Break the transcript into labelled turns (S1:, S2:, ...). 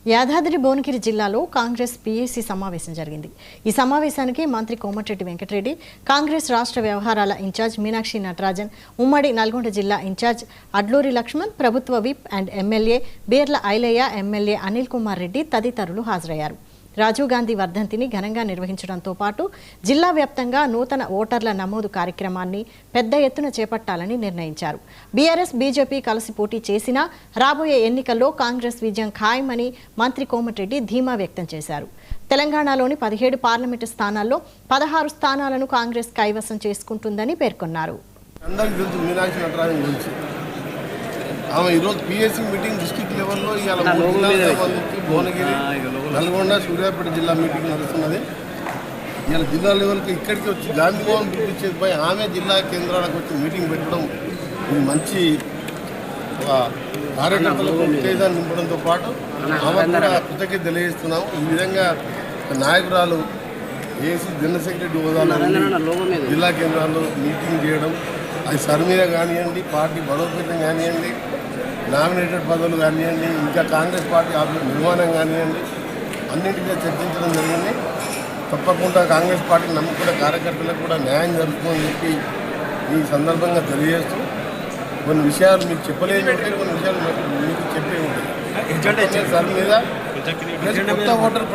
S1: యాదాద్రి భువనగిరి జిల్లాలో కాంగ్రెస్ పీఏసీ సమావేశం జరిగింది. ఈ సమావేశానికి మంత్రి కోమటిరెడ్డి వెంకటరెడ్డి, కాంగ్రెస్ రాష్ట్ర వ్యవహారాల ఇన్ఛార్జ్ మీనాక్షి నటరాజన్, ఉమ్మడి నల్గొండ జిల్లా ఇన్ఛార్జ్ అడ్లూరి లక్ష్మణ్, ప్రభుత్వ whip and MLA Beerla Ailaiah, MLA Anil Kumar Reddy తదితరులు హాజరయ్యారు. రాజీవ్ గాంధీ వర్ధంతిని ఘనంగా నిర్వహించడంతో పాటు జిల్లా వ్యాప్తంగా నూతన ఓటర్ల నమోదు కార్యక్రమాన్ని పెద్ద ఎత్తున చేపట్టాలని నిర్ణయించారు. బీఆర్ఎస్, బీజేపీ కలిసి పోటీ చేసినా రాబోయే ఎన్నికల్లో కాంగ్రెస్ విజయం ఖాయమని మంత్రి కోమటిరెడ్డి ధీమా వ్యక్తం చేశారు. తెలంగాణలోని 17 పార్లమెంటు స్థానాల్లో 16 స్థానాలను కాంగ్రెస్ కైవసం చేసుకుంటుందని పేర్కొన్నారు.
S2: ఆమె ఈరోజు పిఎస్సీ మీటింగ్ డిస్ట్రిక్ట్ లెవెల్లో ఇవాళ భువనగిరి, నల్గొండ, సూర్యాపేట జిల్లా మీటింగ్ నడుస్తున్నది. ఇవాళ జిల్లా లెవెల్కి ఇక్కడికి వచ్చి గాంధీ భవన్ పిలిపించేది పోయి ఆమె జిల్లా కేంద్రాలకు వచ్చి మీటింగ్ పెట్టడం ఇది మంచి కార్యకర్తలకు ఉత్తేజాన్ని నింపడంతో పాటు ఆమె కూడా కృతజ్ఞత తెలియజేస్తున్నాము. ఈ విధంగా నాయకురాలు ఏసీ జనరల్ సెక్రటరీ హోదాలో జిల్లా కేంద్రాల్లో మీటింగ్ చేయడం, అది సర్మీద కానివ్వండి, పార్టీ బలోపేతం కానివ్వండి, నామినేటెడ్ పదవులు కానివ్వండి, ఇంకా కాంగ్రెస్ పార్టీ ఆఫీస్ నిర్మాణం కానివ్వండి, అన్నింటి మీద చర్చించడం జరిగింది. తప్పకుండా కాంగ్రెస్ పార్టీకి నమ్ముకున్న కార్యకర్తలకు కూడా న్యాయం జరుగుతుందని చెప్పి ఈ సందర్భంగా తెలియజేస్తూ కొన్ని విషయాలు మీకు చెప్పలేని ఉంటే కొన్ని విషయాలు మీకు చెప్పే ఉంటాయి. సార్ మీద కొత్త ఓటర్